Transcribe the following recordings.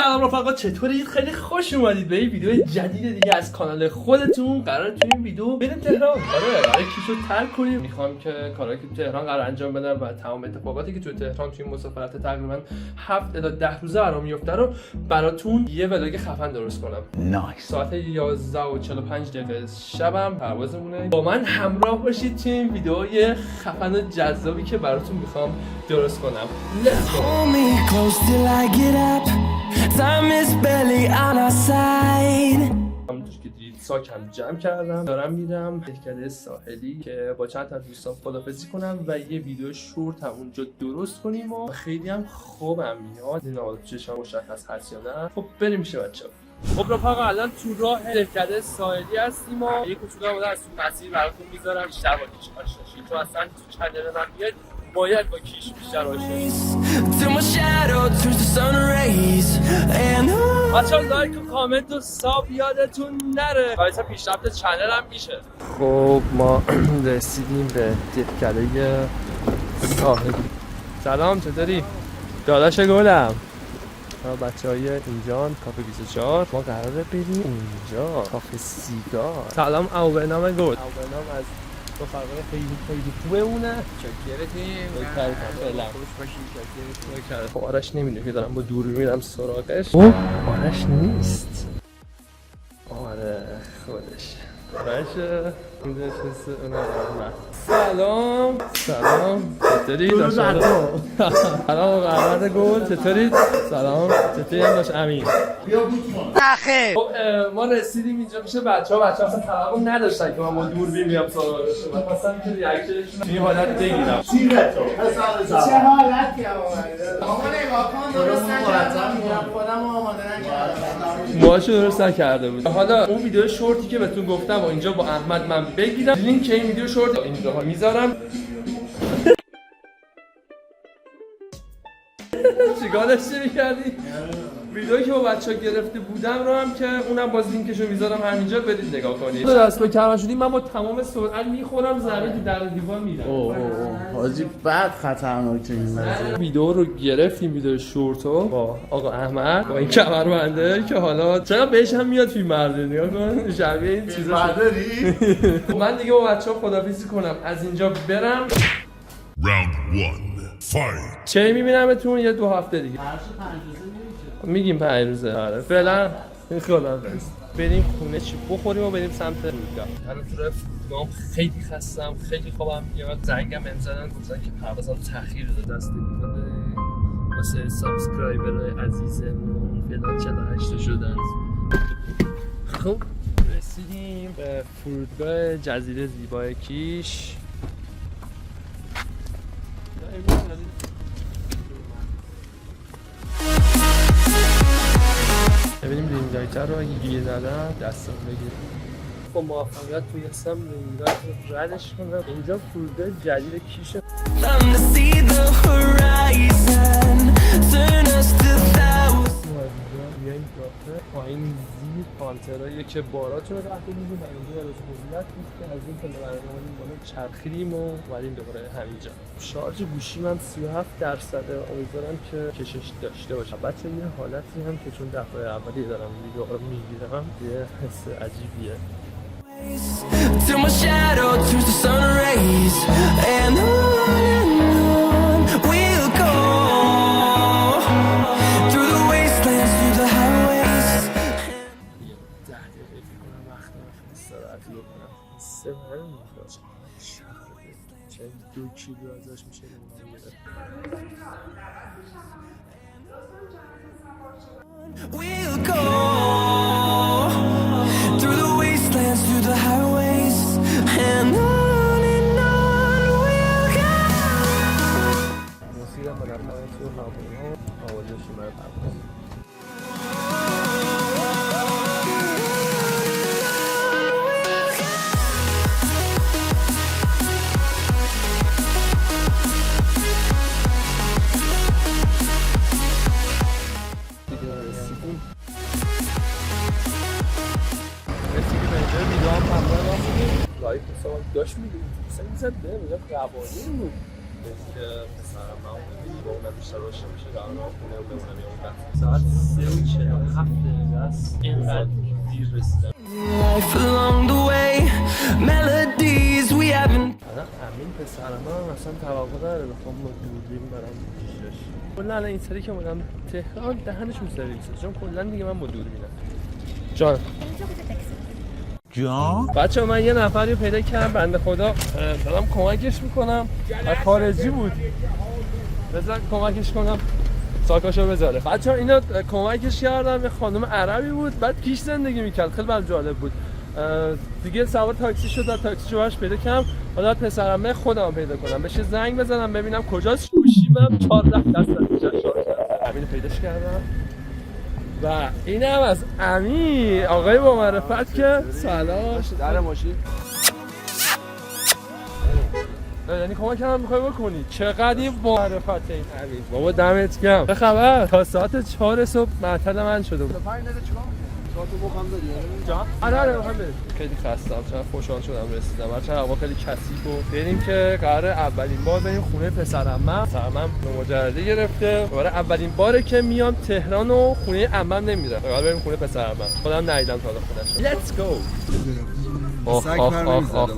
سلام رفقا، چطورید؟ خیلی خوش اومدید به این ویدیو جدید دیگه از کانال خودتون. قراره تو این ویدیو بریم تهران. قراره کیشو ترک کنیم. میخوام که کارهایی که تو تهران قرار انجام بدم و تمام اتفاقاتی که تو تهران تو این مسافرت تقریبا 7 تا 10 روزه برام میفته رو براتون یه ولاگ خفن درست کنم. نایس. ساعت 11:45 شبم پروازمونه. با من همراه باشید تو این ویدیوی خفن و جذابی که براتون میخوام درست کنم. Let's go. Time is barely on our side. همونطور که دیدید ساکم جمع کردم، دارم میرم دهکده ساحلی که با چند تا دوستان خدافظی کنم و یه ویدیو شورت هم اونجا درست کنیم و خیلی هم خوبم میاد. این آقا چشم مشخص هست یا نه؟ خب بریم میشه بچه‌ها. خب رفقا الان تو راه دهکده ساحلی هستیم و یه کوچولو بوده از تو مسیر براتون میذارم بیشتر با کیش آشنا شید. تو اصلا تو چنل من بیاید باید با کیش بیشتر آشنا بچه‌ها لایک و کامنت و ساب یادتون نره. باعث پیشرفت چنل هم میشه. خب ما رسیدیم به دهکده ساحلی. سلام، چطوری؟ داداش گلم. بچه‌های اینجان کافه 24 ما قراره بریم اونجا کافه سیگار. سلام اوبنام گل. اوبنام از رفقای خیلی خوبه اونه. چاکرتیم. فعلا خوش باشین. خب آرش نمیدونه که دارم با دوربین میرم سراغش. آرش نیست. آره خودش. آرش اینجا نشسته اون رحمت. سلام چطوری؟ سلام رحمت گل، چطوری؟ سلام چطوری هم داشت امین؟ خیر. خب ما رسیدیم اینجا میشه بچه‌ها اصلا توقع نداشتن که من با دوربین میام سراغشون. من خواستم که ریاکشنشون این حالت بگیرم. چه حالتی اومده؟ آقا نگاه کن درست نکردم خودم آماده نکردم. باهاشو درست نکرده بود. حالا اون ویدیو شورتی که بهتون گفتم و اینجا با احمد من بگیرم. لینک این ویدیو شورت اینجا میذارم. چیکار داشتی می‌کردی؟ ویدیویی که با بچه‌ها گرفته بودم رو هم که اونم باز لینکشو میذارم همینجا برید نگاه کنید. دست به کرمشونی من با تمام سرعت میخورم ضربه که در دیوار میرم. حاجی بعد خطرناکه این وضعیت. ویدیو رو گرفتیم، ویدیو شورتو با آقا احمد با این کمربنده که حالا چرا بهش هم میاد فیلم برداری. نگاه کن شبیه این چیزا برداری. من دیگه با بچه‌ها خدافظی کنم، از اینجا برم. Round 1. Fight. چه میبینمتون یه 2 هفته دیگه. میگیم 5 روزه. آره فعلا خدافظ. بریم خونه چی بخوریم و بریم سمت فرودگاه. الان تو فرودگاه خیلی خستم، خیلی خوابم میاد. زنگم زدن گفتن که پروازم تاخیر داده. دست میکنه واسه سابسکرایبر عزیزمون فعلا 48 شدن. خب رسیدیم به فرودگاه جزیره زیبای کیش. ببینیم رینگایتر رو اگه گیر ندم دستم بگیرم. با موفقیت تویستم رینگایت رو ردش کنم. اینجا فرودگاه جدید کیشه. بیاییم داخل. پایین زیر پانترهایی که باراتون رو تحت میدیم و اینجا روز موزیت بود که از این پله برنامه‌مون بالا چرخیدیم و اومدیم دوباره همینجا. شارژ گوشی من 37%. امیدوارم که کشش داشته باشه. البته یه حالتی هم که چون دفعه اولی دارم ویدیو رو میگیرم یه حس عجیبیه. Till my shadow turns to sun rays, and on we'll go through the wastelands, through the highways. 10 دقیقه میکنم وقت من استراحتی بکنم. سه من میخواد چه 2 کیلو ازش میشه نمیده. We'll go through the wastelands, through the highways, and on we'll go. موسیقی خودم باید تو هواپیما آوازه شیمه پرواز. رسیدیم اینجا ویدیو هم همراه ما بودیم. لایف حساب داشت میدیم. مثلا این زد به میگه قوانین بود. که مثلا من اونم بیشتر روشن میشه قرار خونه و بمونم یه اون ساعت 3:47 دقیقه است اینقدر دیر رسیدم. Life along the way, melodies we haven't. امین پسرم هم اصلا توقع داره بخوام با دوربین برم پیشش. کلا الان این سری که اومدم تهران دهنشون سرویسه چون کلا دیگه من با دوربینم. جان بچه من یه نفری پیدا کردم بنده خدا دارم کمکش میکنم و خارجی بود بذار کمکش کنم ساکاشو بذاره. بچه اینا کمکش کردم یه خانم عربی بود بعد پیش زندگی میکرد خیلی برام جالب بود دیگه سوار تاکسی شد تاکسی شوهرش پیدا کردم حالا پسرمه خودم پیدا کنم بهش زنگ بزنم ببینم کجاست گوشیمم 14% میشه شارژ همین پیداش کردم و این هم از امین آقای با معرفت که سلام در ماشین یعنی کمک هم میخوای بکنی چقدر این با معرفت این امین بابا دمت گرم چه خبر تا ساعت 4 صبح معطل من شده بود آره بخوام بریم خیلی خستم چقدر خوشحال شدم رسیدم بچه هوا خیلی کثیف و بریم که قرار اولین بار بریم خونه پسرعمم مجرده گرفته برای اولین باره که میام تهران و خونه عمم نمیرم قرار بریم خونه پسرعمم خودم ندیدم تا حالا خونه‌شو let's go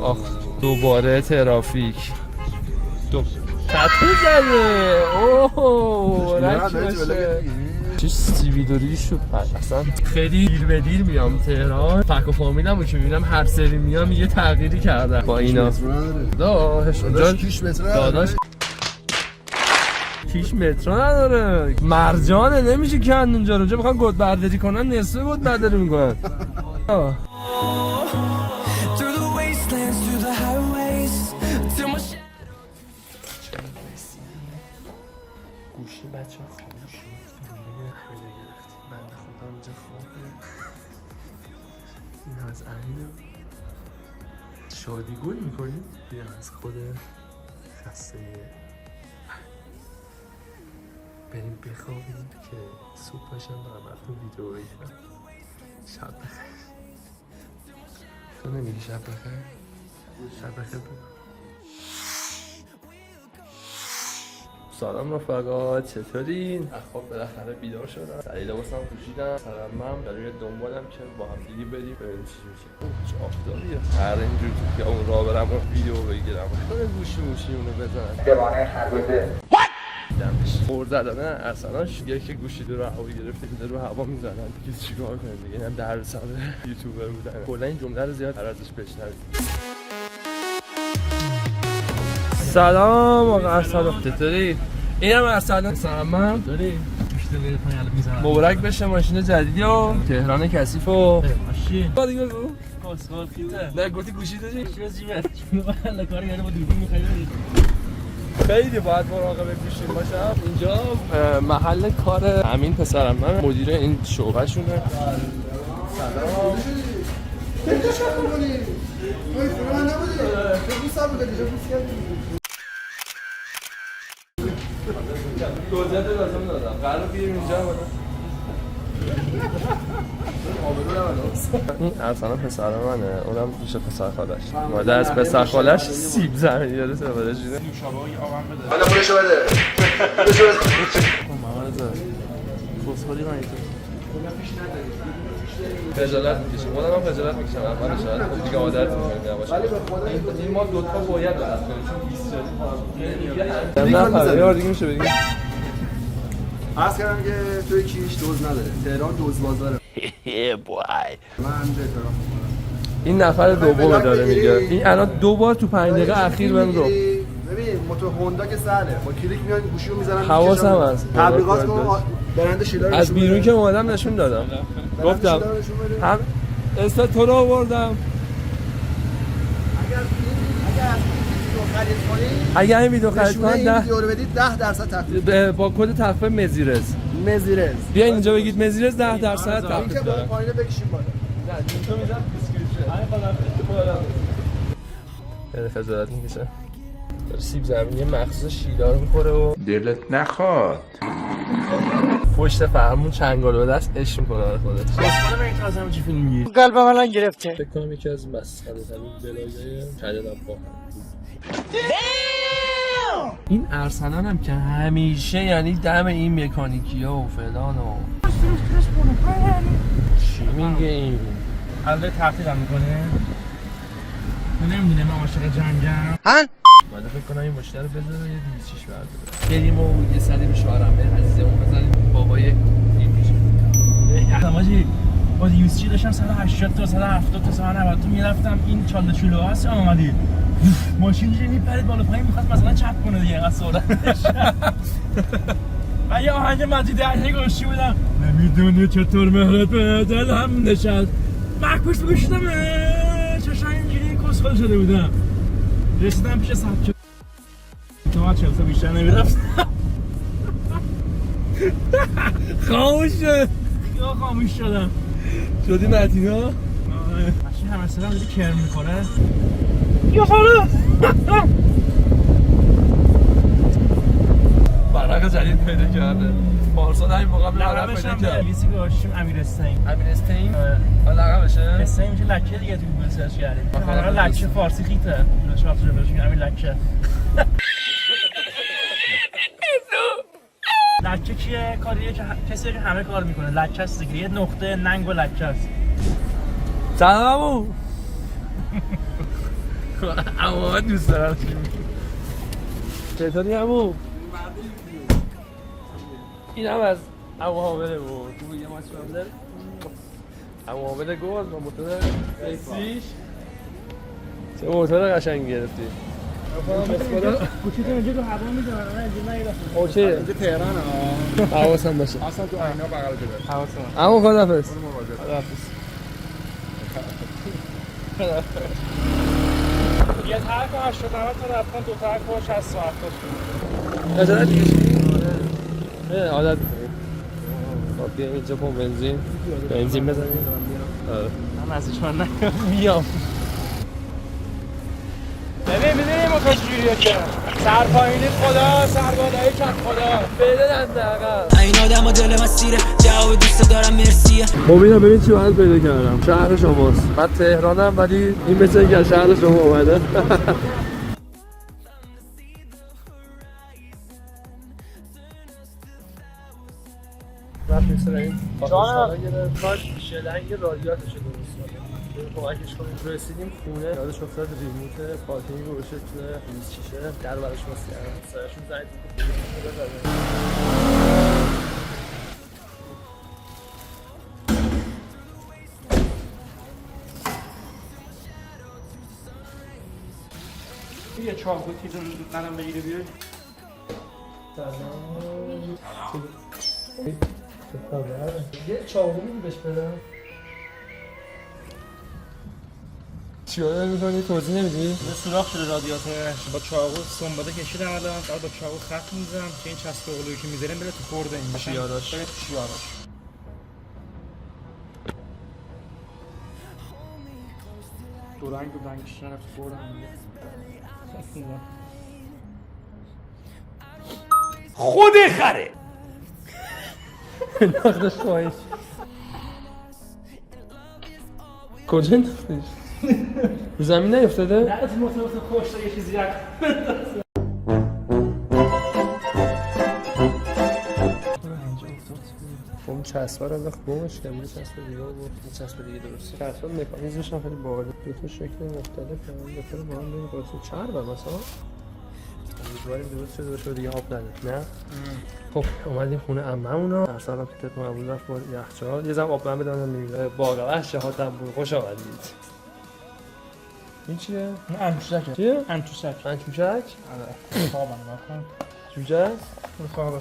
آخ دوباره ترافیک خطی زده اوه رک باشه چه سیبیدوری شد اصلا خیلی دیر به دیر میام تهران فک و فامیلمو که میبینم هر سری میام یه تغییری کردن با اینا داداش اونجا کیش مترو نداره مرجانه نمیشه کند اونجا بخوان گود برداری کنن نصفه گود برداری میکنن Through the wastelands, through the highways, till my گوشی بچه ها خاموش خیلی گرفتیم بنده خدا اینجا خوابه این از امینه شادی گل میکنیم بیا از خود خسته بریم بخوابیم که صبح باشم برم براتون ویدیو بگیرم شب بخیر تو نمیگی شب بخیر؟ شب بخیر بگو سلام رفقا چطورین؟ خب بالاخره بیدار شدم سریع لباسم پوشیدم سرمم برای دنبالم که با هم دیگه بریم ببینیم چی میشه چه آفتابیه هر اینجور که اون راه برم و ویدیو بگیرم خود گوشی اونو بزنن دیوانه خربوزه دمش خور زدن اصلا که گوشی رو هوا گرفته رو هوا میزنن دیگه چیکار کنیم دیگه اینم در سر یوتیوبر بودن کلا این جمله رو زیاد ازش بشنوید سلام آقا ارسلان چطوری؟ اینم ارسلان سلام داری؟ مبارک بشه ماشین جدیدی و تهران کثیف و ماشین با دیگه بگو کاسوال خیته نه گفتی گوشی داری؟ چرا جیبت؟ والله کاری یعنی با دوربین می‌خوای خیلی باید مراقب گوشی باشم اینجا محل کار امین پسرم من مدیر این شعبه شونه سلام توضیحات لازم دادم قرار بیریم اینجا این ارسلان پسر منه اونم میشه پسر خالش ماده از پسر خالش سیب زمینی داره سفارش میده نوشابه آقام بده حالا پولشو بده محمد زاد خوشحالی من خجالت میکشم خودم هم خجالت میکشم اول شاید دیگه عادت میکنیم یواش این ما دوتا باید عادت کنیم چون 20 سالی یه بار دیگه میشه بگیم عرض کردم که توی کیش دوز نداره تهران دوز بازاره من این نفر دومه داره میگه این الان 2 بار تو 5 دقیقه اخیر بهم گفت ببین موتور هوندا که سهله با کلیک میان گوشیو میذارن حواسم هست تبلیغات کن برند شیلا از بیرون که اومدم نشون دادم گفتم هم استا تو رو آوردم اگر این ویدیو خرید کنن ویدیو رو بدید 10% تخفیف با کد تخفیف مزیرز بیا اینجا بگید مزیرز 10% تخفیف این که بالا پایین بکشیم بالا نه تو میذارم دیسکریپشن خجالت میکشه سیب زمینی مخصوص شیلا رو میخوره و دلت نخواد پشت فرمون چنگال به دست عشق میکنه برای خودت بسمانه من این تازه همچی فیلم میگی قلب من گرفته فکر کنم یکی از مسخره ترین بلایای کردم با این ارسلان هم که همیشه یعنی دم این مکانیکی ها و فلان و چی میگه این؟ البته تعطیل هم میکنه نمیدونه من عاشق جنگم بعد فکر کنم این مشتری بذاره یه دیزیش برداره بریم و یه سری به شاهرمه عزیزمون بزنیم بابای این پیش ماجی با یوزچی داشتم 180 تا 170 تا 190 تا میرفتم این چاله چولو هست آمدی ماشین جی میپرید بالا پایین میخواست مثلا چپ کنه دیگه اینقدر سرعتش من یه آهنگ مجید علی گوشی بودم نمیدونی چطور مهرت به دلم نشست مکبوش بگوشتم چشم اینجوری کسخل شده بودم رسیدم پیش سبک تو 40 تا بیشتر نمیرفت خاموش شد یا خاموش شدم شدی متینا؟ ماشین همه سلام دیدی کرم میخوره یا فالا برق جدید پیدا کرده پارسال همین موقع برق لقبش پیدا هم کرد لیسی گذاشتیم امیرستین امیرستین؟ لقبشه؟ استین میشه لکه دیگه تو گوگل سرچ کردیم لکه فارسی خیته شاید جلوش میگم همین لکه لکه کیه؟ کاریه که کسی که همه کار میکنه لکه هست دیگه یه نقطه ننگ و لکه هست سلام امو امو دوست دارم چطوری امو؟ این هم از امو حامله بود تو یه ماچ ببدر امو حامله گل با موتور ایسیش چه موتور قشنگ گرفتی گوشی تو اینجا تو هوا میذارن من اینجا نگیرم اوکی اینجا تهران ها حواسم باشه اصلا تو اینا بغل بده حواسم امو خدافظ یه طرف 80 90 تا رفتن دو طرف 60 ساعت داشت نظرت دیگه عادت میکنیم خب بیایم اینجا پمپ بنزین بزنیم من از ایشون نگم میام ببین میدونی موتور چجوریه که سرپایینی خدا سربالایی کت خدا بده دنده عقب این آدم و دل مسیره جواب دوست دارم مرسیه خب اینو ببین چی باید پیدا کردم شهر شماست من تهرانم ولی این مثل اینکه از شهر شما اومده رفتیم سر این پاکستانا گرفت کاش شلنگ رادیاتش رو درست کنیم کمکش کنیم رسیدیم خونه یادش افتاد ریموت پارکینگ رو بشه توی لیز شیشه در براش باز کردم سرشون زنگ یه چاقو تیزون منم بگیره بیاد یه چاقو میدی بهش بدم چی آدم میکنی؟ توضیح نمیدی؟ یه سوراخ شده رادیاتورش با چاقو سنباده کشیدم الان بعد با چاقو خط میزنم که این چسب قلویی که میذاریم بره تو خورده این شیاراش بره تو شیاراش دو رنگش نرفت خوردم خود خره نقدش خواهیش کجا انداختیش؟ رو زمین نیفتاده؟ نه از موتور کشته یه چیزی رکت اون چسبه رو انداخت بومش که یه چسبه دیگه بود یه چسبه دیگه درسته چسبه مکانیزمش هم خیلی باحاله دو تا شکل مختلف هم دو تا با هم ببین واسه چربه مثلا امیدواریم درست شده باشه و دیگه آب نده نه خب اومدیم خونه عمه‌مونا در سالم که تلفن قبول رفت با یخچال یه ذره آب من بدم میگه باقا وحشه هاتم بود خوش آمدید این چیه انتوشکه چیه انتوشک انچوشک آره خوابم نکن جوجه خوابه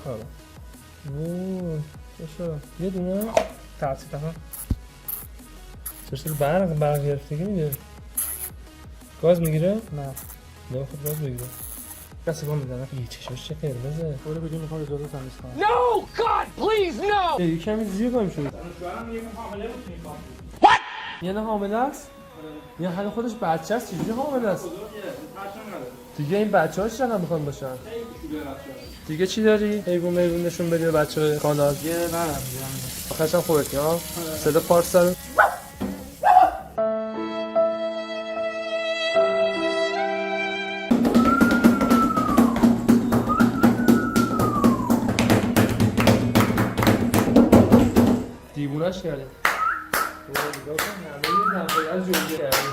اوه خوشا یه دونه تاثیر دفعه چرا برق گرفتگی میده گاز میگیره نه نه خود گاز میگیره کسی گم میزنه یه چشمش چه قرمزه برو بگیم میخوام اجازه تمیز کنم No God please no یه کمی زیر کنیم شد شوهرم یه حامله بود میخوام یه نه حامله است یا حالا خودش بچه است چجوری حامله است دیگه این بچه هاش چقدر میخوان باشن دیگه چی داری؟ حیوان نشون بدی به بچه کانال یه برم آخرش هم خودتی ها صدا پارس داره دیوونه‌اش کردیم. نگاه کن همه این از جوجه کردیم.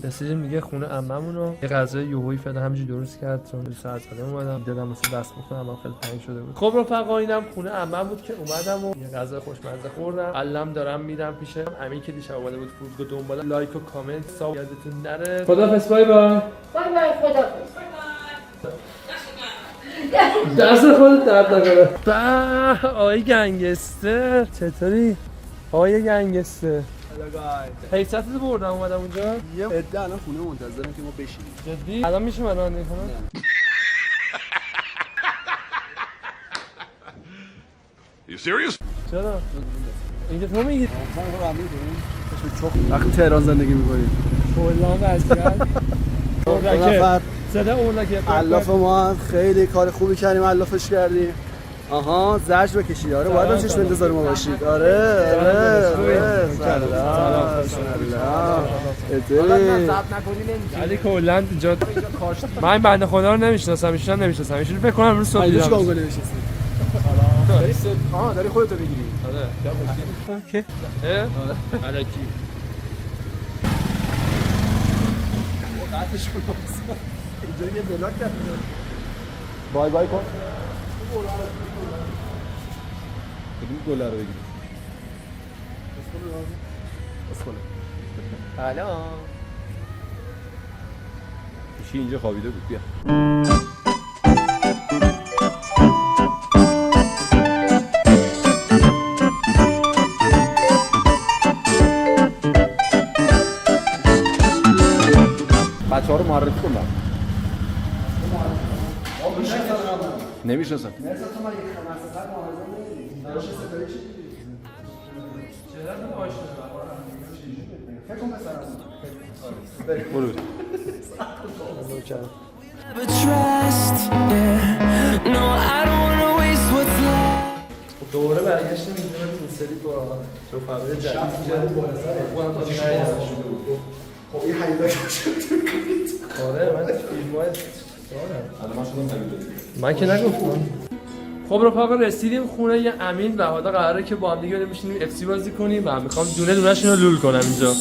رسیدیم دیگه خونه عممونو. یه غذای یوهویی فعلا همینجوری درست کرد چون 2 ساعت بعد اومدم دلم واسه دست بخورم اما خیلی تنگ شده بود. خب رفقا اینم خونه عمم بود که اومدم و یه غذا خوشمزه خوردم. علم دارم میرم پیش امین که دیشب اومده بود فرودگاه دنبال لایک و کامنت ساب یادتون نره. خدافظ بای بای. بای بای خدافظ. دست خودت درد نکنه. به آقای گنگستر چطوری؟ آقای گنگستر حیثیتت بردم اومدم اونجا. یه عده الان خونه منتظرن که ما بشینیم. جدی؟ الان میشه من رانندگی کنم؟ You serious? چرا؟ اینکه تو میگی وقتی تهران زندگی میکنیم کلان وضعیت نفر صدا اولکه علاف ما هم خیلی کار خوبی کردیم علافش کردیم. آها زجر بکشید. آره باید هم چشم انتظار ما باشید. آره علی کلا اینجا من این بنده خدا رو نمیشناسم ایشون نمیشناسم ایشون فکر کنم امروز صبح دیدم. داری خودتو بگیری. آره اوکی الکی اینجا یه بلاک کرد. بای بای کن. کدوم دلار رو بگیری؟ سلام چی اینجا خوابیده بود بیا. بچه‌ها رو معرفی کن. نمیشناسم. Never trust, yeah. No, I don't wanna waste what's left. دوباره برگشتیم اینجا این سری با رفقای جدید خب این حیدر شد. آره من فیلم‌های من که نگفتم. خب رفقا رسیدیم خونه یه امین و حالا قراره که با هم دیگه بریم بشینیم اف سی بازی کنیم و میخوام دونه دونه‌شون رو لول کنم اینجا.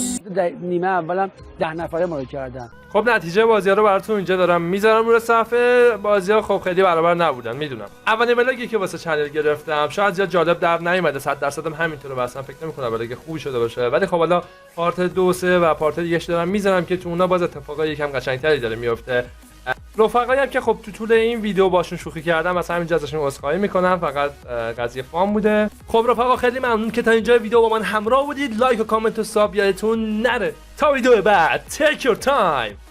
نیمه اولم 10 نفره ما رو کردن. خب نتیجه بازی‌ها رو براتون اینجا دارم میذارم روی صفحه. بازی‌ها خب خیلی برابر نبودن میدونم. اولین بلاگی که واسه چنل گرفتم شاید زیاد جالب در نیومده 100% هم همینطوره واسه فکر نمی‌کنم بلاگ خوبی شده باشه ولی خب حالا پارت 2 3 و پارت دیگه‌اش دارم میذارم که تو اونا باز اتفاقای یکم قشنگ‌تری داره میفته. رفقایی هم که خب تو طول این ویدیو باشون شوخی کردم واسه همینجا ازشون عذرخواهی میکنم فقط قضیه فام بوده. خب رفقا خیلی ممنون که تا اینجا ویدیو با من همراه بودید. لایک و کامنت و ساب یادتون نره. تا ویدیو بعد take your time.